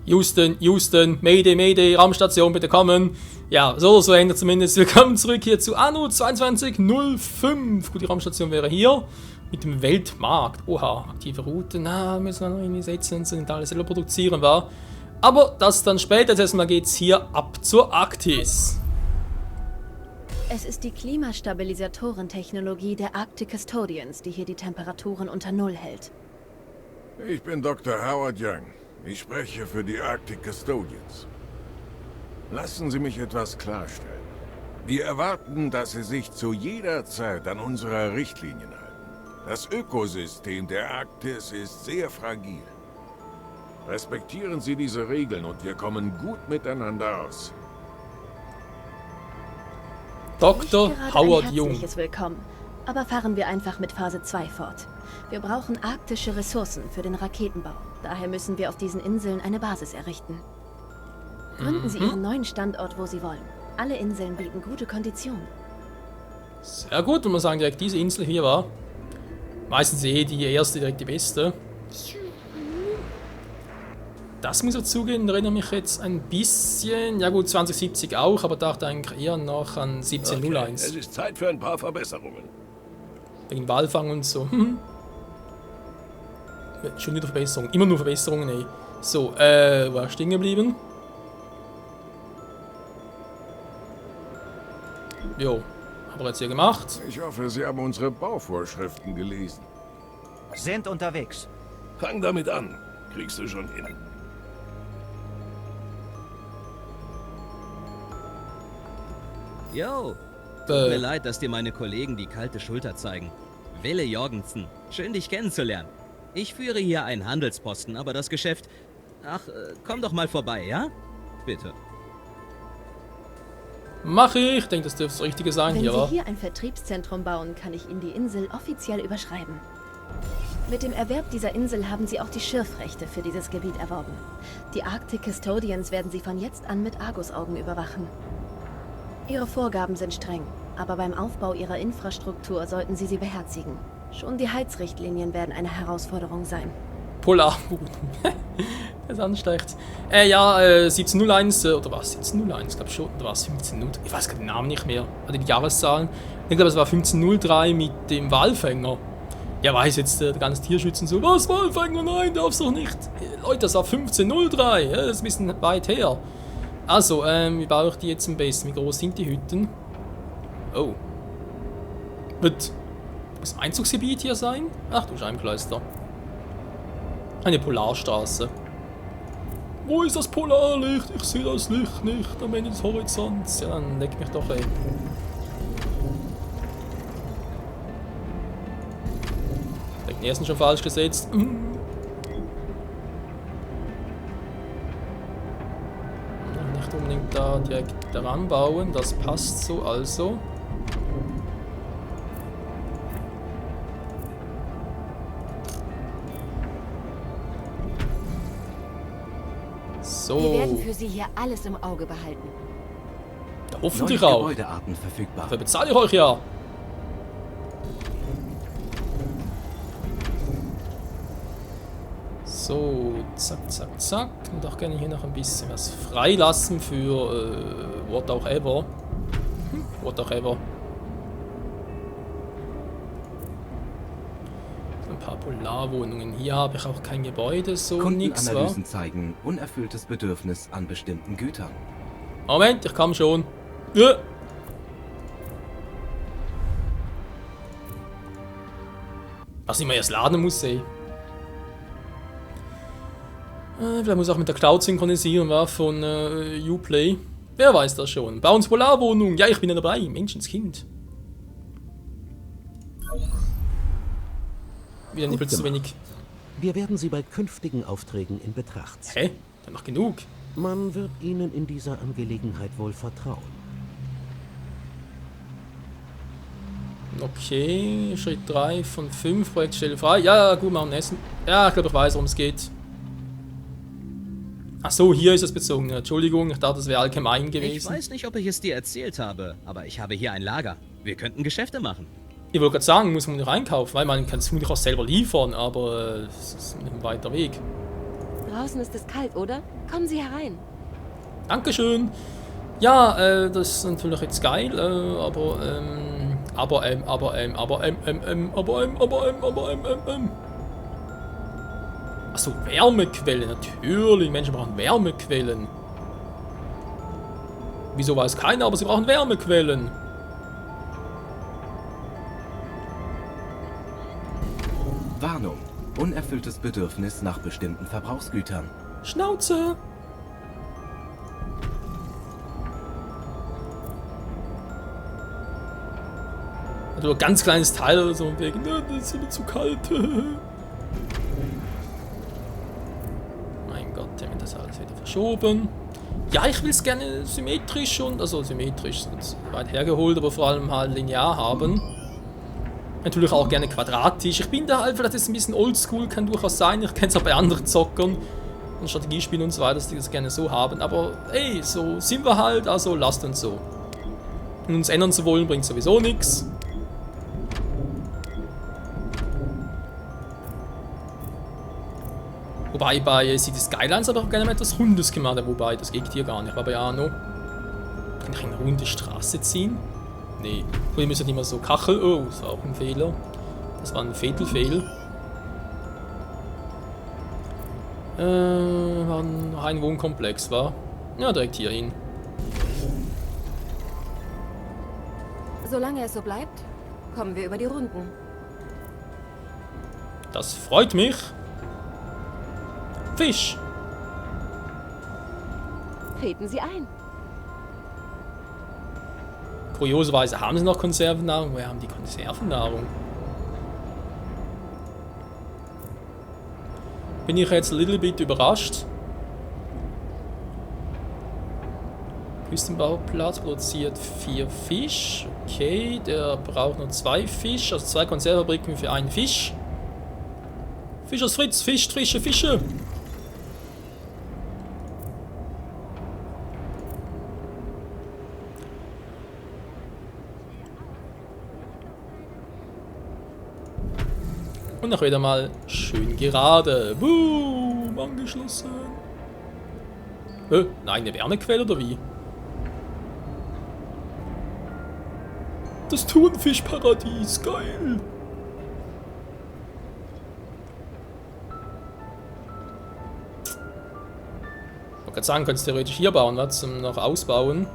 Houston, Houston, Mayday, Mayday, Raumstation, bitte kommen. Ja, so oder so ändert zumindest. Willkommen zurück hier zu Anno 2205. Gut, die Raumstation wäre hier. Mit dem Weltmarkt. Oha, aktive Route. Na, müssen wir noch irgendwie setzen und sind alles selber produzieren, war. Aber das dann später. Jetzt erstmal geht's hier ab zur Arktis. Es ist die Klimastabilisatorentechnologie der Arctic Custodians, die hier die Temperaturen unter Null hält. Ich bin Dr. Howard Young. Ich spreche für die Arctic Custodians. Lassen Sie mich etwas klarstellen. Wir erwarten, dass Sie sich zu jeder Zeit an unsere Richtlinien halten. Das Ökosystem der Arktis ist sehr fragil. Respektieren Sie diese Regeln und wir kommen gut miteinander aus. Dr. Howard Young. Herzliches Willkommen. Aber fahren wir einfach mit Phase 2 fort. Wir brauchen arktische Ressourcen für den Raketenbau. Daher müssen wir auf diesen Inseln eine Basis errichten. Gründen Sie Ihren neuen Standort, wo Sie wollen. Alle Inseln bieten gute Konditionen. Sehr gut, und man sagen direkt, diese Insel hier war meistens die erste, direkt die beste. Das muss ich zugeben, erinnert mich jetzt ein bisschen, ja gut, 2070 auch, aber dachte eigentlich eher noch an 1701. Okay, es ist Zeit für ein paar Verbesserungen. Wegen Walfang und so. Schon wieder Verbesserungen, immer nur Verbesserungen, ey. So, war stehen geblieben. Jo, haben wir jetzt hier gemacht. Ich hoffe, Sie haben unsere Bauvorschriften gelesen. Sind unterwegs. Fang damit an. Kriegst du schon hin. Yo, tut mir leid, dass dir meine Kollegen die kalte Schulter zeigen. Wille Jorgensen, schön dich kennenzulernen. Ich führe hier einen Handelsposten, aber das Geschäft... Ach, komm doch mal vorbei, ja? Bitte. Mach ich. Ich denke, das dürfte das Richtige sein Wenn hier, Sie wa? hier ein Vertriebszentrum bauen, kann ich Ihnen die Insel offiziell überschreiben. Mit dem Erwerb dieser Insel haben Sie auch die Schürfrechte für dieses Gebiet erworben. Die Arctic Custodians werden Sie von jetzt an mit Argusaugen überwachen. Ihre Vorgaben sind streng, aber beim Aufbau Ihrer Infrastruktur sollten Sie sie beherzigen. Schon die Heizrichtlinien werden eine Herausforderung sein. Polarboden. Das ist ansteigt. Ja, 1701, oder was? 1701, ich glaube schon. Oder war es 1503? Ich weiß den Namen nicht mehr. Oder die Jahreszahlen. Ich glaube, es war 1503 mit dem Walfänger. Ja, weiß jetzt der ganze Tierschützen so, was, Walfänger? Nein, darf's doch nicht. Leute, das war 1503. Ja, das ist ein bisschen weit her. Also, wie baue ich die jetzt am besten? Wie groß sind die Hütten? Oh. Wird das Einzugsgebiet hier sein? Ach du Scheibenkleister. Eine Polarstraße. Wo ist das Polarlicht? Ich sehe das Licht nicht am Ende des Horizonts. Ja, dann leck mich doch, ey. Den ersten schon falsch gesetzt. Nicht unbedingt da direkt daran bauen. Das passt so, also. So. Wir werden für Sie hier alles im Auge behalten. Ja, hoffentlich auch. Gebäudearten verfügbar. Dafür bezahle ich euch ja. So, zack, zack, zack. Und auch gerne hier noch ein bisschen was freilassen für what auch ever. What auch ever. Ein paar Polarwohnungen. Hier habe ich auch kein Gebäude, so nix, wa? Kundenanalysen zeigen unerfülltes Bedürfnis an bestimmten Gütern. Moment, ich komme schon. Ja. Was ich mal erst laden muss, ey. Vielleicht muss ich auch mit der Cloud synchronisieren, war von Uplay. Wer weiß das schon? Bei uns Polarwohnung. Ja, ich bin ja dabei. Menschenskind. Wieder nicht zu wenig. Wir werden Sie bei künftigen Aufträgen in Betracht ziehen. Hä? Dann noch genug. Man wird Ihnen in dieser Angelegenheit wohl vertrauen. Okay, Schritt 3 von 5, Projektstelle frei. Ja, gut, machen wir Essen. Ja, ich glaube, ich weiß, worum es geht. Ach so, hier ist es bezogen. Entschuldigung, ich dachte, das wäre allgemein gewesen. Ich weiß nicht, ob ich es dir erzählt habe, aber ich habe hier ein Lager. Wir könnten Geschäfte machen. Ich wollte gerade sagen, muss man nicht einkaufen, weil man kann es auch selber liefern, aber es ist ein weiter Weg. Draußen ist es kalt, oder? Kommen Sie herein. Dankeschön. Ja, das ist natürlich jetzt geil, Achso, Wärmequellen, natürlich. Menschen brauchen Wärmequellen. Wieso weiß keiner, aber sie brauchen Wärmequellen. Warnung. Unerfülltes Bedürfnis nach bestimmten Verbrauchsgütern. Schnauze. Also ein ganz kleines Teil oder so, wegen, das ist mir zu kalt. Mein Gott, der wird das alles wieder verschoben. Ja, ich will es gerne symmetrisch und, also symmetrisch, ist weit hergeholt, aber vor allem halt linear haben. Natürlich auch gerne quadratisch. Ich bin da halt, vielleicht ist es ein bisschen oldschool, kann durchaus sein. Ich kenne es auch bei anderen Zockern und Strategiespielen und so weiter, dass die das gerne so haben. Aber ey, so sind wir halt, also lasst uns so. Und uns ändern zu wollen, bringt sowieso nichts. Wobei bei City Skylines aber auch gerne mal etwas Rundes gemacht habe. Wobei, das geht hier gar nicht. Aber bei Anno. Kann ich eine runde Straße ziehen? Nee. Wir müssen immer so Kachel. Oh, das war auch ein Fehler. Das war ein Fatal-Fail. War noch ein Wohnkomplex, war? Ja, direkt hier hin. Solange es so bleibt, kommen wir über die Runden. Das freut mich. Fisch. Treten Sie ein. Kurioserweise haben sie noch Konservennahrung. Woher haben die Konservennahrung? Bin ich jetzt ein little bit überrascht. Küstenbauplatz produziert 4 Fisch. Okay, der braucht nur 2 Fisch. Also 2 Konservenfabriken für einen Fisch. Fischers Fritz, fischt frische Fische. Und noch wieder mal schön gerade. Boom, angeschlossen. Nein, eine Wärmequelle oder wie? Das Thunfischparadies, geil. Ich wollte gerade sagen, könntest du theoretisch hier bauen, was zum noch ausbauen.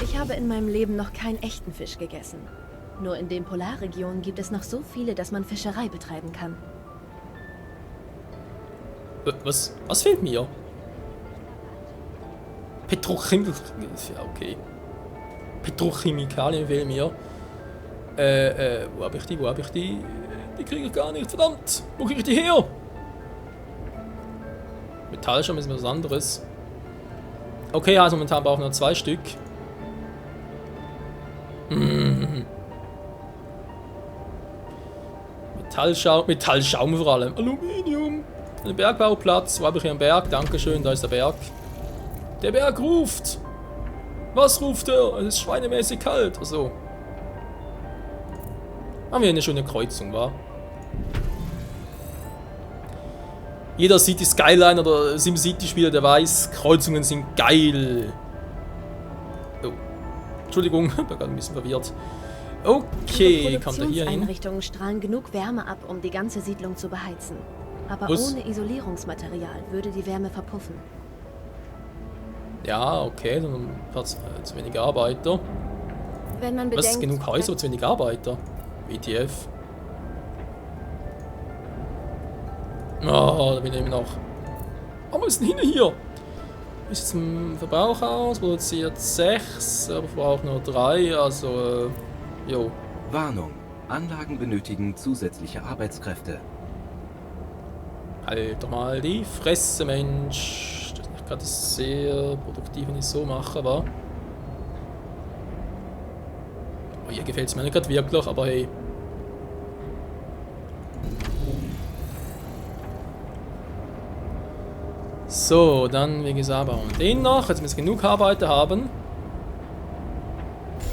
Ich habe in meinem Leben noch keinen echten Fisch gegessen. Nur in den Polarregionen gibt es noch so viele, dass man Fischerei betreiben kann. Was fehlt mir? Ja, okay. Petrochemikalien fehlen mir. Wo hab ich die? Die kriege ich gar nicht, verdammt! Wo kriege ich die her? Metallschirm ist was anderes. Okay, also momentan brauchen wir nur 2 Stück. Metallschaum vor allem. Aluminium. Ein Bergbauplatz. Wo habe ich hier einen Berg? Dankeschön, da ist der Berg. Der Berg ruft. Was ruft er? Es ist schweinemäßig kalt. Achso. Haben wir eine schöne Kreuzung, wa? Jeder City Skyline oder SimCity-Spieler, der weiß, Kreuzungen sind geil. Oh. Entschuldigung, ich bin gerade ein bisschen verwirrt. Okay, kommt er hier hin? Einrichtungen strahlen genug Wärme ab, um die ganze Siedlung zu beheizen. Aber ohne Isolierungsmaterial würde die Wärme verpuffen. Ja, okay, dann hat es zu wenig Arbeiter. Wenn man bedenkt, was, genug Häuser, aber zu wenig Arbeiter? WTF. Da bin ich immer noch. Oh, was ist denn hier? Ist jetzt ein Verbrauchhaus, produziert 6, aber verbraucht nur 3, also jo. Warnung. Anlagen benötigen zusätzliche Arbeitskräfte. Halt doch mal die Fresse, Mensch. Das ist nicht gerade sehr produktiv, wenn ich so mache, aber. Oh, hier gefällt es mir nicht gerade wirklich, aber hey. So, dann wie gesagt, bauen wir den noch. Jetzt müssen wir genug Arbeiter haben.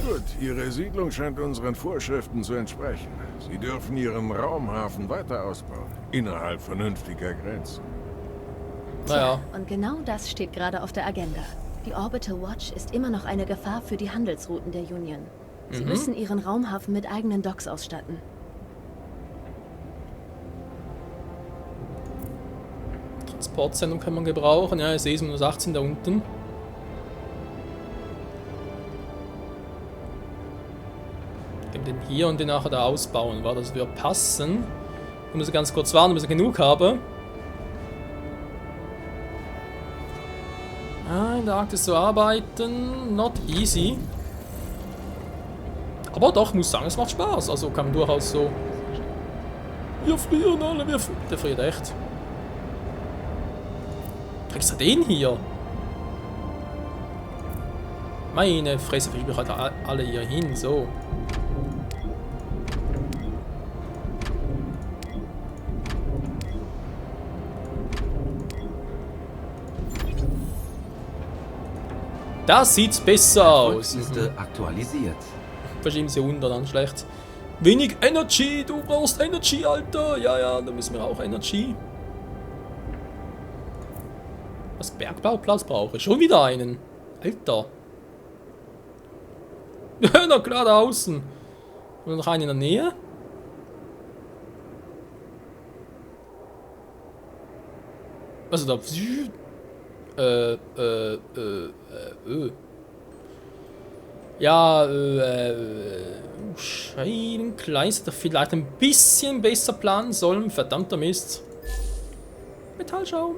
Gut, Ihre Siedlung scheint unseren Vorschriften zu entsprechen. Sie dürfen Ihren Raumhafen weiter ausbauen, innerhalb vernünftiger Grenzen. Naja. Und genau das steht gerade auf der Agenda. Die Orbital Watch ist immer noch eine Gefahr für die Handelsrouten der Union. Sie müssen ihren Raumhafen mit eigenen Docks ausstatten. Transportsendung kann man gebrauchen. Ja, ich sehe es minus 18 da unten. Den hier und den nachher da ausbauen. War das wird passen. Ich muss ganz kurz warten, bis ich genug habe. In der Arktis zu arbeiten, not easy. Aber doch, muss sagen, es macht Spaß. Also kann man durchaus so... Wir frieren alle, der friert echt. Kriegst du den hier? Meine Fresse, verschiebe ich halt alle hier hin, so. Das sieht besser aus. Volksliste aktualisiert. Verschieben sie unter, dann schlecht. Wenig Energy, du brauchst Energy, Alter. Ja, ja, da müssen wir auch Energy. Was Bergbauplatz brauche ich? Schon wieder einen. Alter. Na klar, da außen. Und noch einen in der Nähe. Also da... Ja, Scheibenkleister vielleicht ein bisschen besser planen sollen. Verdammter Mist. Metallschaum.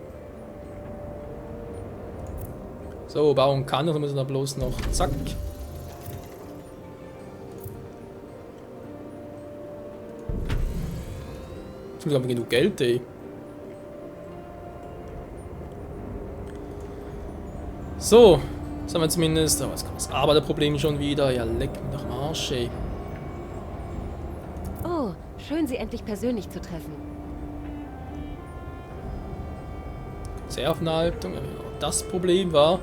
So, bauen kann, also müssen wir da bloß noch zack. Zum Glück haben wir genug Geld, ey. So, das haben wir zumindest. Oh, jetzt kommt das Arbeiterproblem schon wieder. Ja, leck mich doch am Arsch, ey. Oh, schön, Sie endlich persönlich zu treffen. Konservenhaltung, ja, das Problem war.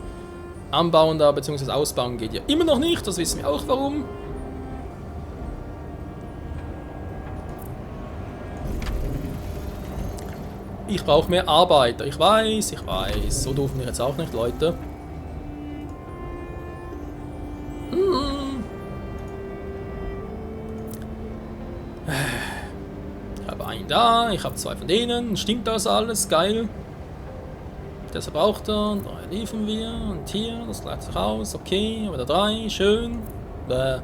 Anbauen da, beziehungsweise ausbauen geht ja immer noch nicht. Das wissen wir auch warum. Ich brauche mehr Arbeiter. Ich weiß, ich weiß. So doof bin ich jetzt auch nicht, Leute. Ich habe einen da, ich habe zwei von denen. Stimmt das alles? Geil. Das verbraucht er. 3 liefern wir. Und hier, das gleicht sich aus. Okay, aber da 3. Schön. Bäh.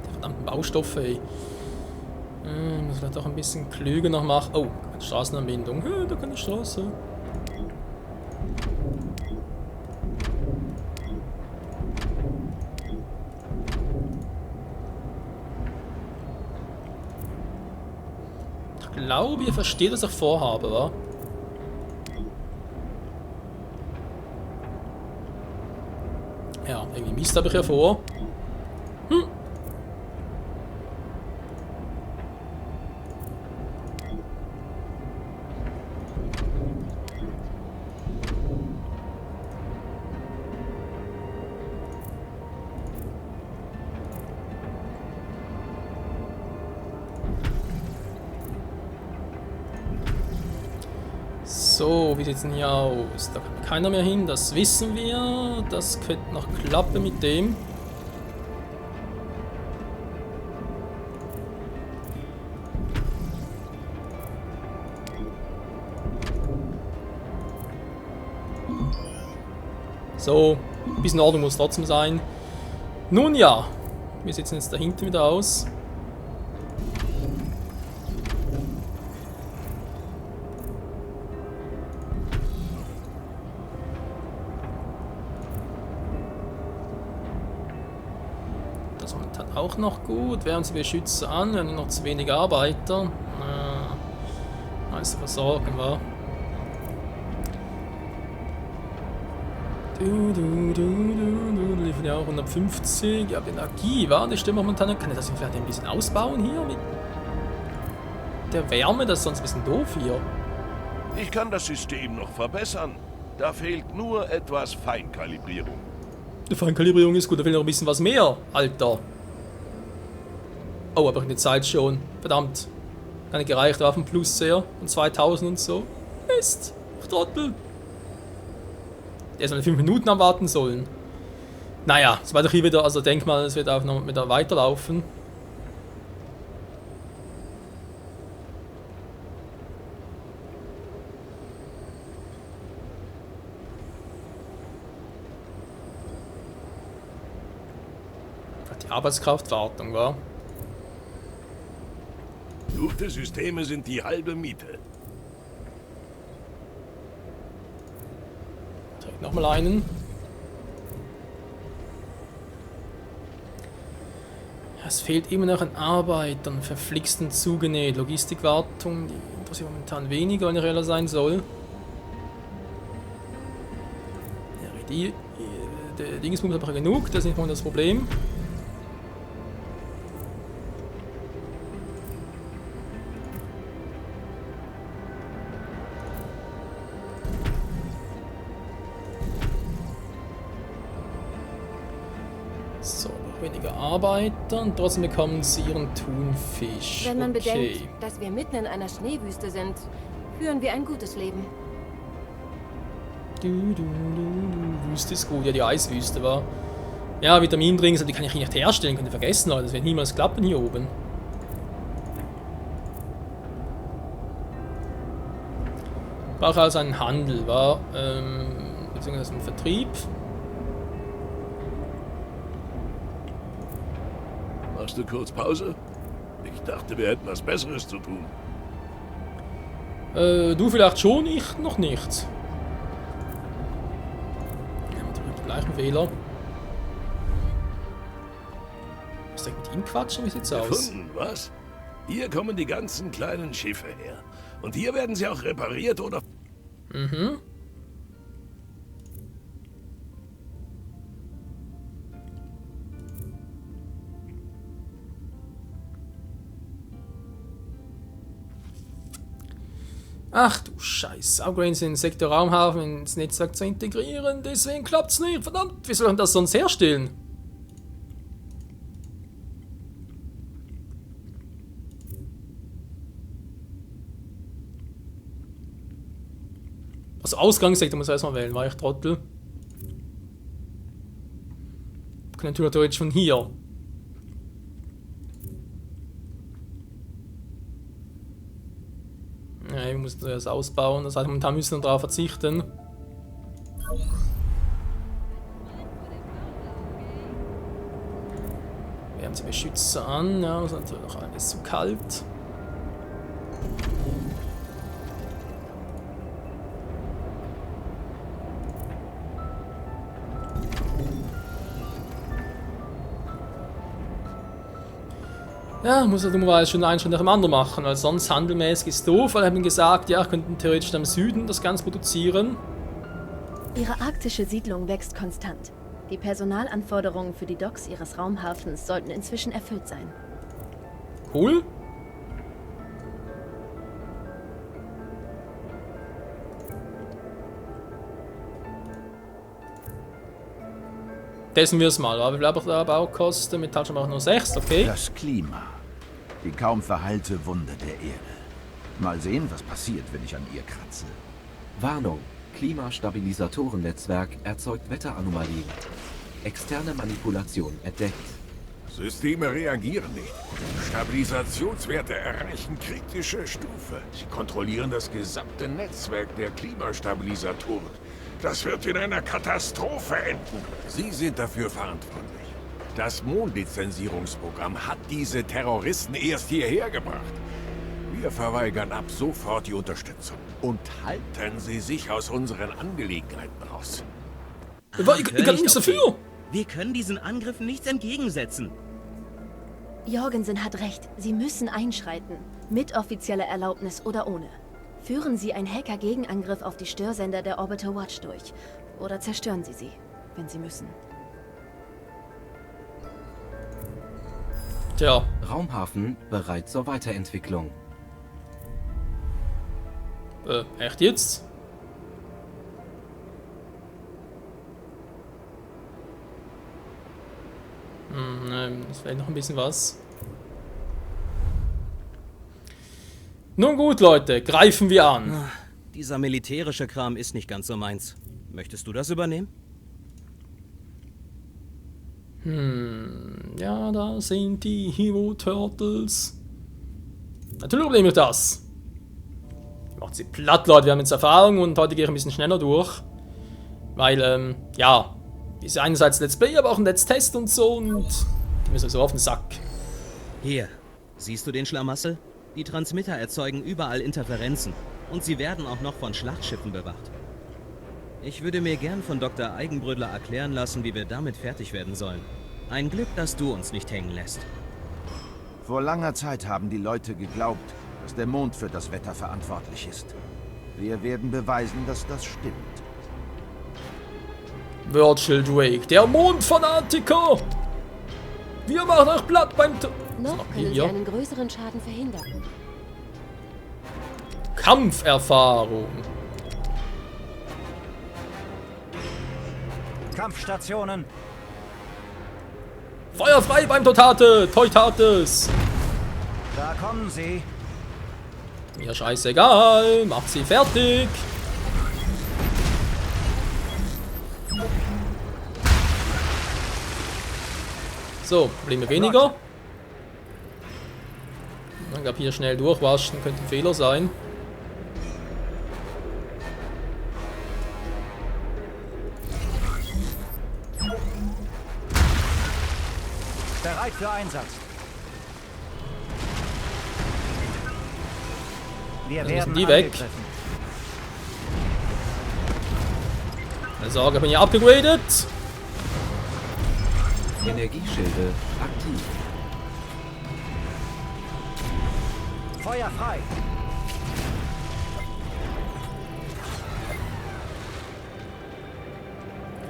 Die verdammten Baustoffe, ey. Muss vielleicht auch ein bisschen klüger noch machen. Oh, Straßenanbindung. Da kann die Straße. Ich glaube, ihr versteht, was ich vorhabe, wa? Ja, irgendwie Mist habe ich ja vor. So, wie sieht es denn hier aus? Da kann keiner mehr hin, das wissen wir. Das könnte noch klappen mit dem. So, ein bisschen Ordnung muss trotzdem sein. Nun ja, wir sitzen jetzt da hinten wieder aus. Das momentan auch noch gut. Wären sie Beschützer an, wir haben noch zu wenig Arbeiter. Also versorgen wir. Liefern ja auch 150. Ja, Energie, war das stimmt momentan nicht. Kann ich das vielleicht ein bisschen ausbauen hier mit der Wärme? Das ist sonst ein bisschen doof hier. Ich kann das System noch verbessern. Da fehlt nur etwas Feinkalibrierung. Die Feinkalibrierung ist gut, da fehlt noch ein bisschen was mehr, Alter. Oh, aber in der Zeit schon. Verdammt. Gar nicht gereicht, war auf dem Plus sehr. Und 2000 und so. Mist. Ich Trottel. Der soll 5 Minuten am warten sollen. Naja, es war doch hier wieder, also denk mal, es wird auch noch wieder weiterlaufen. Die Arbeitskraftwartung, war. Gute Systeme sind die halbe Miete. Direkt nochmal einen. Es fehlt immer noch an Arbeitern, verflixten zugenäht. Logistikwartung, die interessiert momentan weniger, wenn ich ehrlich sein soll. Der Dingsbums hat aber genug, das ist nicht mal das Problem. So, noch weniger Arbeiter und trotzdem bekommen sie ihren Thunfisch. Wenn man Okay. bedenkt, dass wir mitten in einer Schneewüste sind, führen wir ein gutes Leben. Wüste ist gut, ja, die Eiswüste war. Ja, Vitamindrinks, die kann ich nicht herstellen, könnt ihr vergessen, Leute. Das wird niemals klappen hier oben. Ich brauche also einen Handel, war, beziehungsweise einen Vertrieb. Machst du kurz Pause? Ich dachte, wir hätten was Besseres zu tun. Du vielleicht schon, ich noch nicht. Ja, mit dem gleichen Fehler. Was soll ich mit ihm quatschen? Wie sieht's aus? Gefunden, was? Hier kommen die ganzen kleinen Schiffe her. Und hier werden sie auch repariert oder... Mhm. Ach du Scheiße, Upgrades in den Sektor Raumhafen ins Netzwerk zu integrieren, deswegen klappt's nicht. Verdammt, wie soll ich das sonst herstellen? Also Ausgangssektor muss ich erstmal wählen, war ich Trottel. Ich kann natürlich theoretisch von hier. Ja, ich muss das ausbauen, das heißt, momentan müssen wir darauf verzichten. Wir haben die Beschützer an, ja, das ist natürlich noch alles zu kalt. Ja, muss er dummerweise schon einen Schritt nach dem anderen machen, weil sonst handelmäßig ist doof, weil ich habe ihm gesagt, ja, ich könnte theoretisch am Süden das Ganze produzieren. Ihre arktische Siedlung wächst konstant. Die Personalanforderungen für die Docks Ihres Raumhafens sollten inzwischen erfüllt sein. Cool. Testen wir es mal, aber wie bleibt der Baukosten? Metall schon auch nur 6, okay. Das Klima. Die kaum verheilte Wunde der Erde. Mal sehen, was passiert, wenn ich an ihr kratze. Warnung. Klimastabilisatorennetzwerk erzeugt Wetteranomalien. Externe Manipulation entdeckt. Systeme reagieren nicht. Stabilisationswerte erreichen kritische Stufe. Sie kontrollieren das gesamte Netzwerk der Klimastabilisatoren. Das wird in einer Katastrophe enden. Sie sind dafür verantwortlich. Das Mondlizenzierungsprogramm hat diese Terroristen erst hierher gebracht. Wir verweigern ab sofort die Unterstützung. Und halten Sie sich aus unseren Angelegenheiten raus. Ich kann nichts dafür. Wir können diesen Angriffen nichts entgegensetzen. Jorgensen hat recht. Sie müssen einschreiten. Mit offizieller Erlaubnis oder ohne. Führen Sie einen Hacker-Gegenangriff auf die Störsender der Orbiter Watch durch. Oder zerstören Sie sie, wenn Sie müssen. Tja, Raumhafen bereit zur Weiterentwicklung. echt jetzt? Nein, das wäre noch ein bisschen was. Nun gut, Leute, greifen wir an. Dieser militärische Kram ist nicht ganz so meins. Möchtest du das übernehmen? Ja, da sind die Hero Turtles. Natürlich übernehme ich das. Macht sie platt, Leute. Wir haben jetzt Erfahrung und heute gehe ich ein bisschen schneller durch. Weil, ja, ist einerseits Let's Play, aber auch ein Let's Test und so und die müssen so auf den Sack. Hier, siehst du den Schlamassel? Die Transmitter erzeugen überall Interferenzen und sie werden auch noch von Schlachtschiffen bewacht. Ich würde mir gern von Dr. Eigenbrödler erklären lassen, wie wir damit fertig werden sollen. Ein Glück, dass du uns nicht hängen lässt. Vor langer Zeit haben die Leute geglaubt, dass der Mond für das Wetter verantwortlich ist. Wir werden beweisen, dass das stimmt. Virgil Drake, der Mondfanatiker! Wir machen euch platt beim... Noch können sie einen größeren Schaden verhindern. Kampferfahrung. Kampfstationen. Feuer frei beim Teutates. Da kommen sie. Mir scheißegal. Macht sie fertig. So, Probleme weniger. Ich glaube, hier schnell durchwaschen könnte ein Fehler sein. Bereit für Einsatz. Wir Dann werden müssen die weg. angegriffen. Keine Sorge, bin ich upgegradet. Energieschilde aktiv. Feuer frei.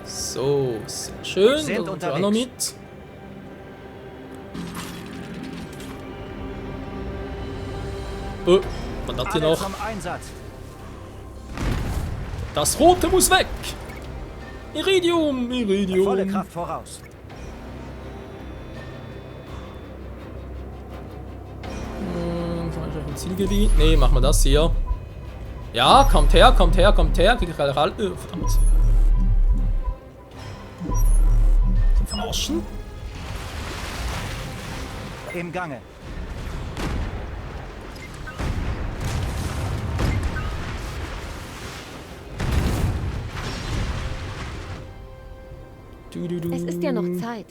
So, sehr schön. Sind Und auch noch mit. Was hat hier Alle noch? zum Einsatz. Das Rote muss weg. Iridium, Volle Iridium. Kraft voraus. Zielgebiet. Ne, machen wir das hier. Ja, kommt her, kommt her, kommt her. Krieg ich gerade verdammt. Zum Verarschen? Im Gange. Es ist ja noch Zeit.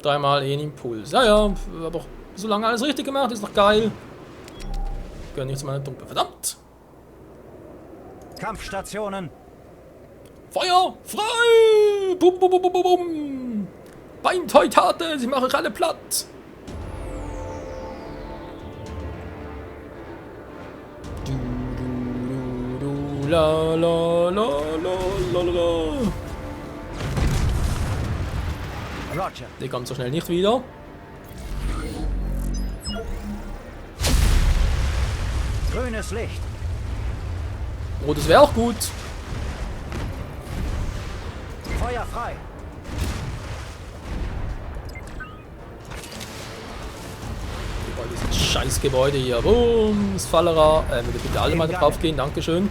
Dreimal einen Impuls. Ja, ja, aber solange alles richtig gemacht ist, doch geil. Gönn ich zu meiner Dumpe. Verdammt! Kampfstationen. Feuer! Frei! Bum, bum, bum, bum, bum, bum! Beim Teutate! Sie machen euch alle platt! Du, du, du, du, la, la, la, la, la, la. Roger. Der kommt so schnell nicht wieder. Grünes Licht. Oh, das wäre auch gut. Feuer frei. Über dieses scheiß Gebäude hier. Boom, das Fallera. Würde bitte alle mal drauf gehen, dankeschön.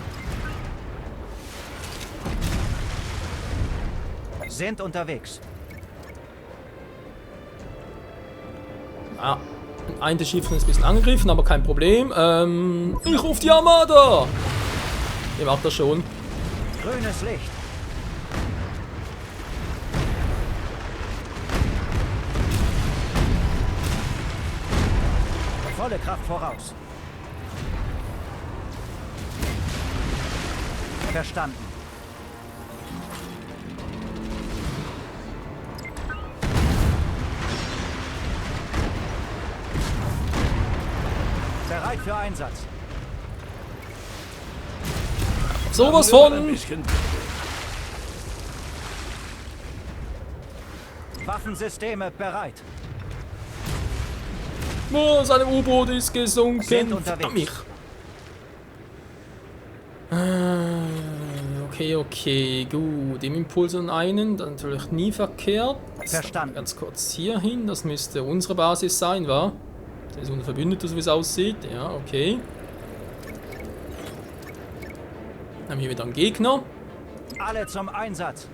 Sind unterwegs. Ah, ein der Schiffe ist ein bisschen angegriffen, aber kein Problem. Ich rufe die Armada! Ihr macht das schon. Grünes Licht. Volle Kraft voraus. Verstanden. Bereit für Einsatz. Sowas Haben wir ein von. bisschen- Waffensysteme bereit. Oh, sein U-Boot ist gesunken. Sind unterwegs. Verdammt mich. Okay, okay, gut. Im Impuls an einen, dann natürlich nie verkehrt. Verstanden. Ganz kurz hier hin, das müsste unsere Basis sein, wa? Das ist unser Verbündeter, so wie es aussieht. Ja, okay. Dann haben wir hier wieder einen Gegner. Alle zum Einsatz.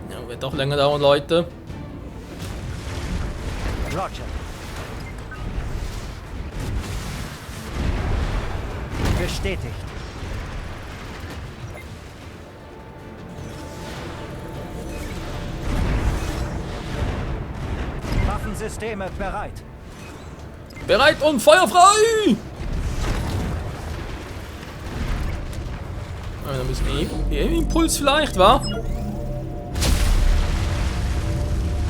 Ja, wird doch länger dauern, Leute. Roger. Bestätigt. Waffensysteme bereit. Bereit und feuerfrei! Dann müssen wir Impuls vielleicht, wa?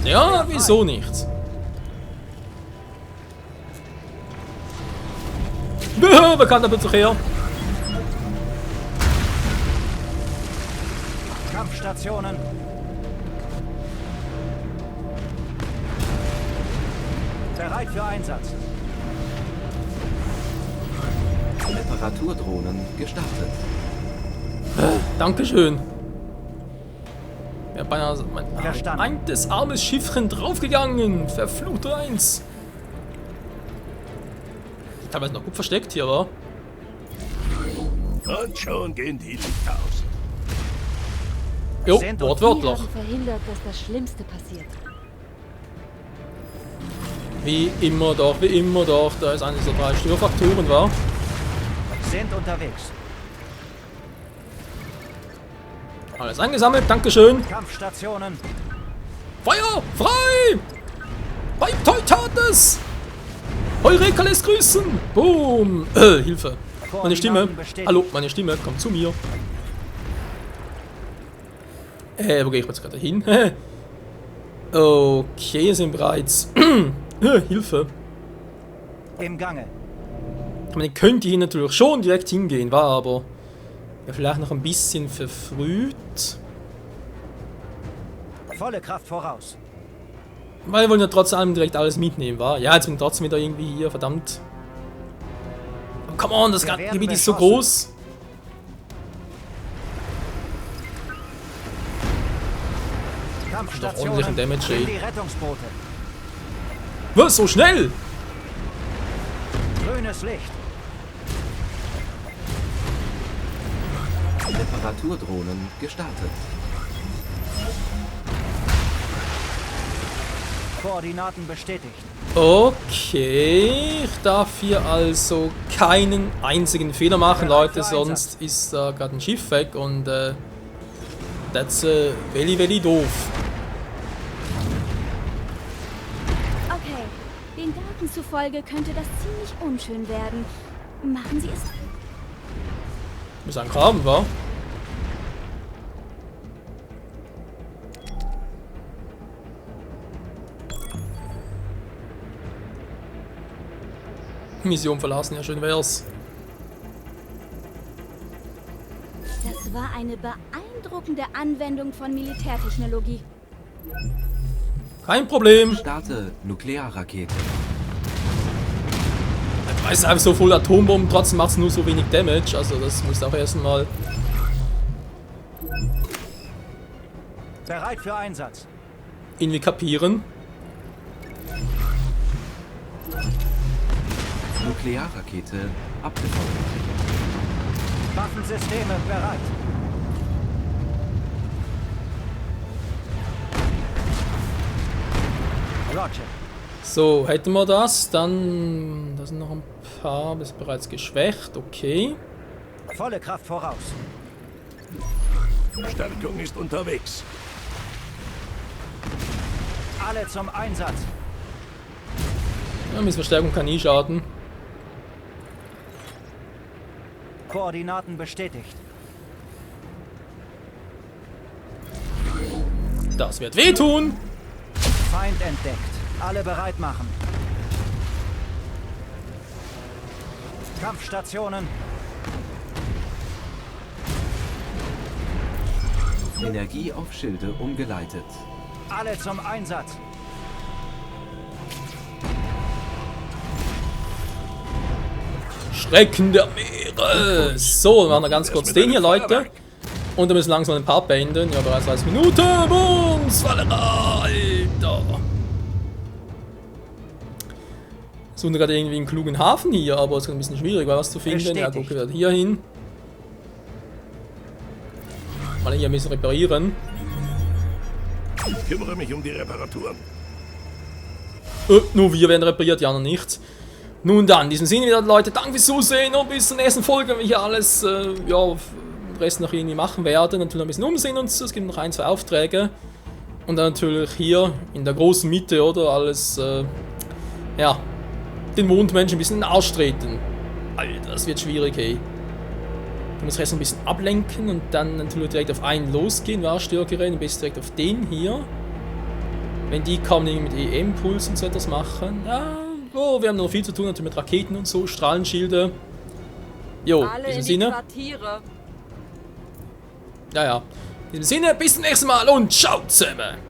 Ja, wieso nicht? Wer kann da plötzlich her? Kampfstationen. Bereit für Einsatz. Reparaturdrohnen gestartet. Dankeschön. Ja, beinahe mein Verstanden. eintes armes Schiffchen draufgegangen. Verfluchter eins. Teilweise noch gut versteckt hier, wa? Und schon gehen die Lichter aus. Jo, Sind Sie wortwörtlich. haben verhindert, dass das Schlimmste passiert. Wie immer doch. Da ist eines der 3 Störfaktoren, wa? Sind unterwegs. Alles eingesammelt, Dankeschön. Kampfstationen. Feuer! Frei! Beim Teutates! Heureka lässt grüßen! Boom! Hilfe! Meine Stimme! Hallo, meine Stimme, komm zu mir! Wo gehe ich jetzt gerade hin? Okay, sind bereits. Hilfe! Im Gange. Man könnte hier natürlich schon direkt hingehen, war aber ja, vielleicht noch ein bisschen verfrüht. Volle Kraft voraus. Weil wir wollen ja trotz allem direkt alles mitnehmen, war? Ja, jetzt bin ich trotzdem wieder irgendwie hier, verdammt. Oh, come on, das ganze Gebiet ist so groß. Kampfstationen. ordentlichen Damage, ey. Die Rettungsboote. Was, so schnell? Grünes Licht. Reparaturdrohnen gestartet. Koordinaten bestätigt. Okay, ich darf hier also keinen einzigen Fehler machen, Leute, sonst ist da gerade ein Schiff weg und that's very doof. Okay, den Daten zufolge könnte das ziemlich unschön werden. Machen Sie es. Muss ein Graben, wa? Mission verlassen, ja schön wär's. Das war eine beeindruckende Anwendung von Militärtechnologie. Kein Problem. Starte Nuklearrakete. Es ist einfach so voll Atombomben, trotzdem macht es nur so wenig Damage, also das muss auch erstmal. Bereit für Einsatz. Irgendwie kapieren. Nuklearrakete abgefeuert. Waffensysteme bereit. Roger. So, hätten wir das, dann. Da sind noch ein paar, das ist bereits geschwächt, okay. Volle Kraft voraus. Verstärkung ist unterwegs. Alle zum Einsatz. Ja, Missverstärkung kann nie schaden. Koordinaten bestätigt. Das wird wehtun! Feind entdeckt. Alle bereit machen. Kampfstationen. Energie auf Schilde umgeleitet. Alle zum Einsatz. Schrecken der Meere! So, wir machen noch ganz kurz den hier, Leute. Und wir müssen langsam den Part beenden. Ja, bereits 30 Minuten. Bums! Alter! suchen gerade irgendwie einen klugen Hafen hier, aber es ist ein bisschen schwierig, was zu finden. Ja, gucken wir hier hin. Mal hier ein bisschen reparieren. Ich kümmere mich um die Reparaturen. Nur wir werden repariert, ja noch nichts. Nun dann, in diesem Sinne wieder, Leute, danke fürs Zusehen und bis zur nächsten Folge, wenn wir hier alles, ja, den Rest noch irgendwie machen werden. Natürlich ein bisschen umsehen und es gibt noch 1, 2 Aufträge. Und dann natürlich hier in der großen Mitte, oder, alles, ja, den Mondmenschen ein bisschen in den Arsch treten. Alter, das wird schwierig, ey. Du musst erst ein bisschen ablenken und dann natürlich direkt auf einen losgehen, war Störgerät, am besten direkt auf den hier. Wenn die kaum mit EM-Puls und so etwas machen, ja, oh, wir haben noch viel zu tun, natürlich mit Raketen und so, Strahlenschilde. Jo, in diesem Sinne. Ja, ja. In diesem Sinne, bis zum nächsten Mal und ciao zusammen.